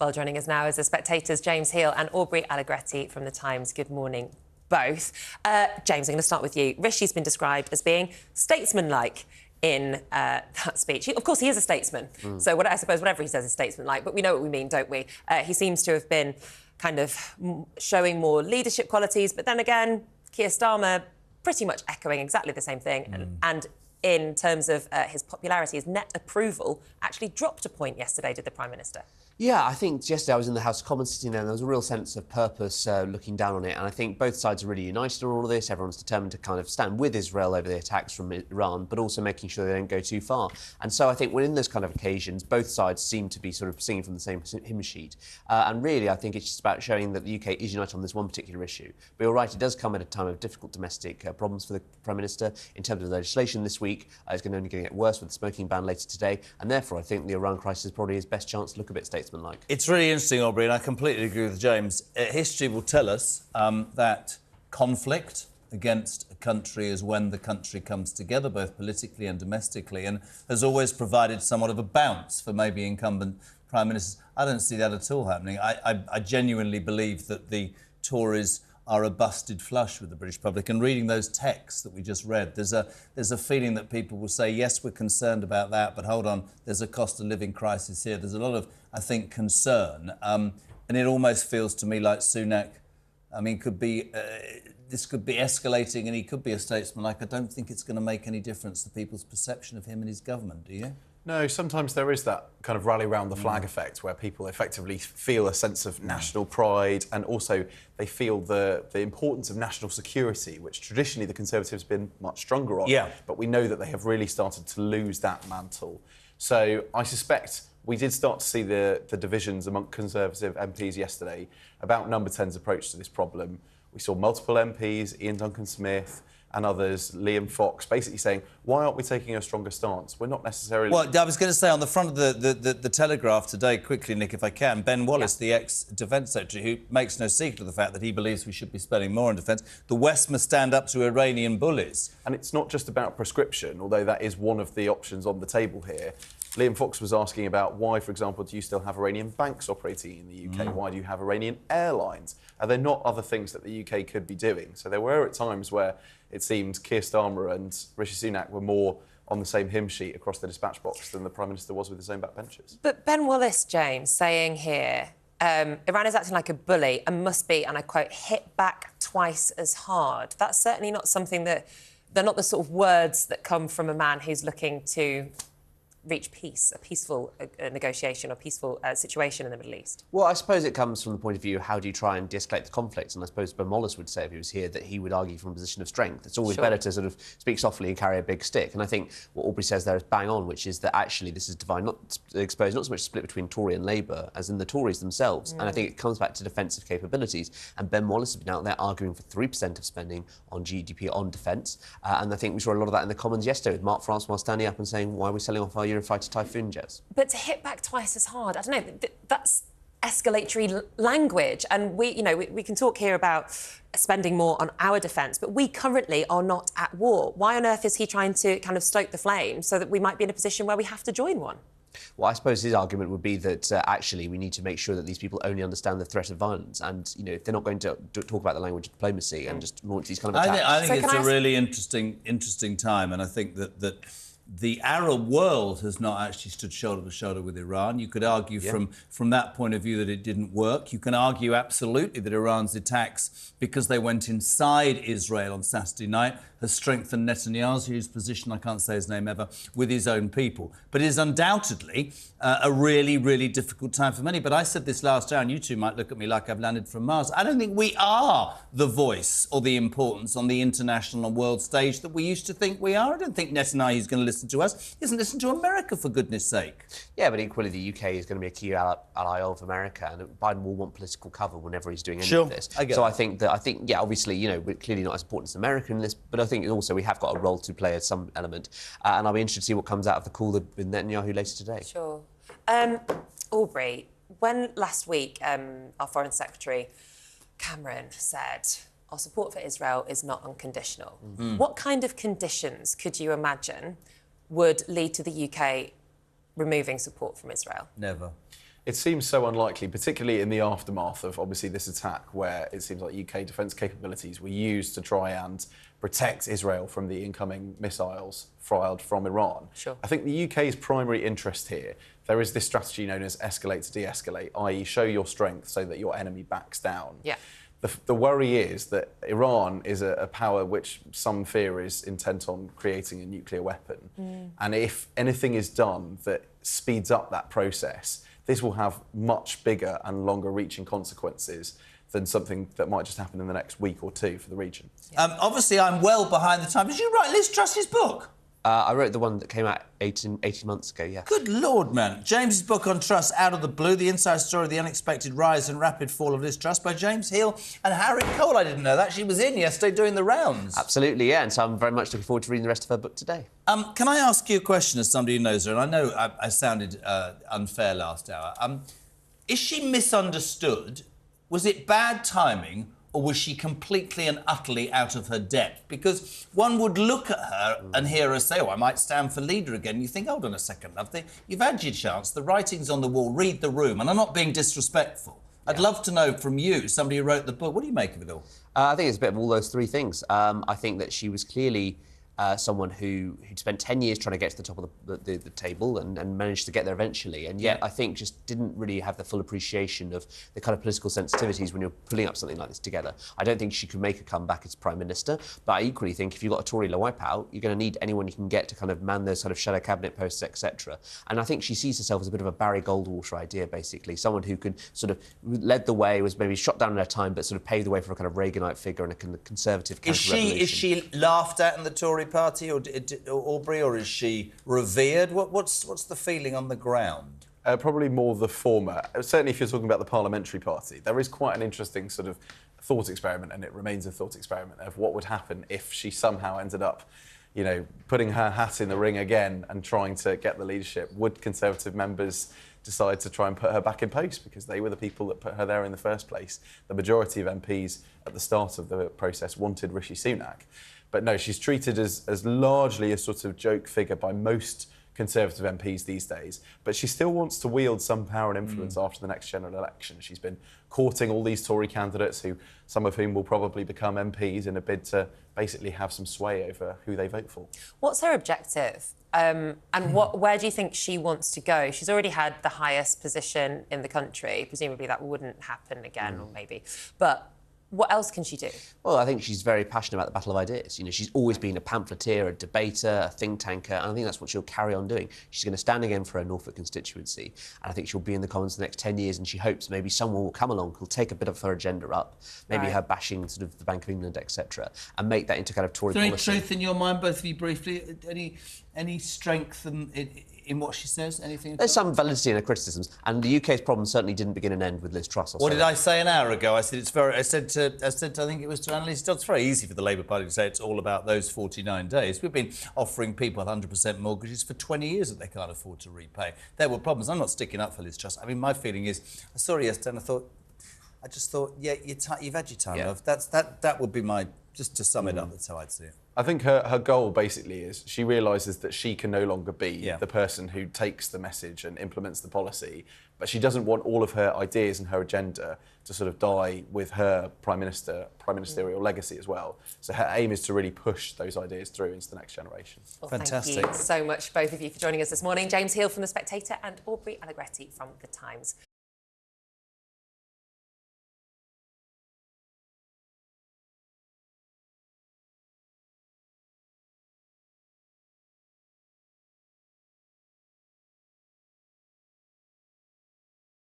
Well, joining us now is the Spectator's James Heale and Aubrey Allegretti from The Times. Good morning, both. James, I'm going to start with you. Rishi's been described as being statesmanlike in that speech. Of course, he is a statesman, so I suppose whatever he says is statesmanlike, but we know what we mean, don't we? He seems to have been kind of showing more leadership qualities, but then again, Keir Starmer pretty much echoing exactly the same thing. And in terms of his popularity, his net approval actually dropped a point yesterday, did the Prime Minister? Yeah, I think yesterday I was in the House of Commons sitting there and there was a real sense of purpose looking down on it. And I think both sides are really united on all of this. Everyone's determined to kind of stand with Israel over the attacks from Iran, but also making sure they don't go too far. And so I think when in those kind of occasions, both sides seem to be sort of singing from the same hymn sheet. And really, I think it's just about showing that the UK is united on this one particular issue. But you're right, it does come at a time of difficult domestic problems for the Prime Minister in terms of legislation this week. It's only going to get worse with the smoking ban later today. And therefore, I think the Iran crisis is probably his best chance to look a bit statesmanlike. It's really interesting, Aubrey, and I completely agree with James. History will tell us that conflict against a country is when the country comes together, both politically and domestically, and has always provided somewhat of a bounce for maybe incumbent prime ministers. I don't see that at all happening. I genuinely believe that the Tories are a busted flush with the British public. And reading those texts that we just read, there's a feeling that people will say, yes, we're concerned about that, but hold on, there's a cost of living crisis here. There's a lot of, I think, concern. And it almost feels to me like Sunak, this could be escalating and he could be a statesman. I don't think it's going to make any difference to people's perception of him and his government, do you? No, sometimes there is that kind of rally round the flag effect where people effectively feel a sense of national pride and also they feel the importance of national security, which traditionally the Conservatives have been much stronger on. Yeah. But we know that they have really started to lose that mantle. So I suspect we did start to see the divisions among Conservative MPs yesterday about Number 10's approach to this problem. We saw multiple MPs, Ian Duncan-Smith and others, Liam Fox, basically saying, why aren't we taking a stronger stance? We're not necessarily... Well, I was going to say, on the front of the Telegraph today, quickly, Nick, if I can, Ben Wallace, the ex-Defence Secretary, who makes no secret of the fact that he believes we should be spending more on defence, the West must stand up to Iranian bullies. And it's not just about prescription, although that is one of the options on the table here. Liam Fox was asking about why, for example, do you still have Iranian banks operating in the UK? Why do you have Iranian airlines? Are there not other things that the UK could be doing? So there were at times where it seemed Keir Starmer and Rishi Sunak were more on the same hymn sheet across the dispatch box than the Prime Minister was with his own backbenchers. But Ben Wallace, James, saying here, Iran is acting like a bully and must be, and I quote, hit back twice as hard. That's certainly not something that... They're not the sort of words that come from a man who's looking to reach peace, a peaceful negotiation or peaceful situation in the Middle East? Well, I suppose it comes from the point of view of how do you try and de-escalate the conflict, and I suppose Ben Wallace would say, if he was here, that he would argue from a position of strength. It's always better to sort of speak softly and carry a big stick, and I think what Aubrey says there is bang on, which is that actually this is exposed not so much split between Tory and Labour as in the Tories themselves, and I think it comes back to defensive capabilities, and Ben Wallace has been out there arguing for 3% of spending on GDP on defence, and I think we saw a lot of that in the Commons yesterday with Mark Francois standing up and saying, why are we selling off our Eurofighter Typhoon jets? But to hit back twice as hard, I don't know, that's escalatory language. And we can talk here about spending more on our defence, but we currently are not at war. Why on earth is he trying to kind of stoke the flame so that we might be in a position where we have to join one? Well, I suppose his argument would be that actually we need to make sure that these people only understand the threat of violence, and if they're not going to talk about the language of diplomacy and just launch these kind of attacks. I think it's a really interesting time, and I think that the Arab world has not actually stood shoulder to shoulder with Iran. You could argue from that point of view that it didn't work. You can argue absolutely that Iran's attacks, because they went inside Israel on Saturday night, has strengthened Netanyahu's position, I can't say his name ever, with his own people. But it is undoubtedly a really, really difficult time for many. But I said this last hour, and you two might look at me like I've landed from Mars. I don't think we are the voice or the importance on the international and world stage that we used to think we are. I don't think Netanyahu's going to listen to us. He doesn't listen to America, for goodness sake. Yeah, but equally the UK is going to be a key ally of America, and Biden will want political cover whenever he's doing any of this. I think, obviously, we're clearly not as important as America in this, but I think also we have got a role to play at some element, and I'll be interested to see what comes out of the call with Netanyahu later today. Sure. Aubrey, when last week our Foreign Secretary Cameron said our support for Israel is not unconditional, what kind of conditions could you imagine would lead to the UK removing support from Israel? Never. It seems so unlikely, particularly in the aftermath of, obviously, this attack where it seems like UK defence capabilities were used to try and protect Israel from the incoming missiles fired from Iran. Sure. I think the UK's primary interest here, there is this strategy known as escalate to de-escalate, i.e. show your strength so that your enemy backs down. Yeah. The worry is that Iran is a power which some fear is intent on creating a nuclear weapon. And if anything is done that speeds up that process, this will have much bigger and longer reaching consequences than something that might just happen in the next week or two for the region. Obviously, I'm well behind the time. Did you write Liz Truss's book? I wrote the one that came out 18 months ago, yeah. Good Lord, man. James's book on Truss, Out of the Blue, the inside story of the unexpected rise and rapid fall of Liz Truss by James Heale and Harry Cole. I didn't know that. She was in yesterday doing the rounds. Absolutely, yeah, and so I'm very much looking forward to reading the rest of her book today. Can I ask you a question as somebody who knows her? And I know I sounded unfair last hour. Is she misunderstood? Was it bad timing? Or was she completely and utterly out of her depth? Because one would look at her and hear her say, oh, I might stand for leader again. You think, hold on a second, love. You've had your chance. The writing's on the wall. Read the room. And I'm not being disrespectful. I'd love to know from you, somebody who wrote the book, what do you make of it all? I think it's a bit of all those three things. I think that she was clearly someone who'd spent 10 years trying to get to the top of the table and managed to get there eventually. And yet, I think just didn't really have the full appreciation of the kind of political sensitivities when you're pulling up something like this together. I don't think she could make a comeback as Prime Minister, but I equally think if you've got a Tory wipeout, you're going to need anyone you can get to kind of man those sort of shadow cabinet posts, etc. And I think she sees herself as a bit of a Barry Goldwater idea, basically. Someone who could sort of led the way, was maybe shot down in her time, but sort of paved the way for a kind of Reaganite figure and a kind of conservative counter-revolution. Is she laughed at in the Tory party, or Aubrey, or is she revered? What's the feeling on the ground? Probably more the former. Certainly if you're talking about the parliamentary party, there is quite an interesting sort of thought experiment, and it remains a thought experiment, of what would happen if she somehow ended up, you know, putting her hat in the ring again and trying to get the leadership. Would Conservative members decide to try and put her back in post because they were the people that put her there in the first place? The majority of MPs at the start of the process wanted Rishi Sunak. But no, she's treated as largely a sort of joke figure by most Conservative MPs these days, but she still wants to wield some power and influence after the next general election. She's been courting all these Tory candidates, some of whom will probably become MPs, in a bid to basically have some sway over who they vote for. What's her objective? And where do you think she wants to go? She's already had the highest position in the country. Presumably that wouldn't happen again, or maybe. But what else can she do? Well, I think she's very passionate about the battle of ideas. You know, she's always been a pamphleteer, a debater, a think tanker, and I think that's what she'll carry on doing. She's going to stand again for her Norfolk constituency, and I think she'll be in the Commons the next 10 years, and she hopes maybe someone will come along who'll take a bit of her agenda up, maybe her bashing sort of the Bank of England, etc., and make that into kind of Tory policy. Is there any truth in your mind, both of you briefly? Any strength in what she says? Anything? There's some validity in her criticisms, and the UK's problem certainly didn't begin and end with Liz Truss. What did I say an hour ago? I said I think it was to Annalise Dodds. It's very easy for the Labour Party to say it's all about those 49 days. We've been offering people 100% mortgages for 20 years that they can't afford to repay. There were problems. I'm not sticking up for Liz Truss. I mean, my feeling is, I saw her yesterday and I just thought, yeah, you've had your time, love. That would be my, just to sum it up, that's how I'd see it. I think her goal basically is she realises that she can no longer be the person who takes the message and implements the policy, but she doesn't want all of her ideas and her agenda to sort of die with her prime ministerial legacy as well. So her aim is to really push those ideas through into the next generation. Well, fantastic. Thank you so much, both of you, for joining us this morning. James Heale from The Spectator and Aubrey Allegretti from The Times.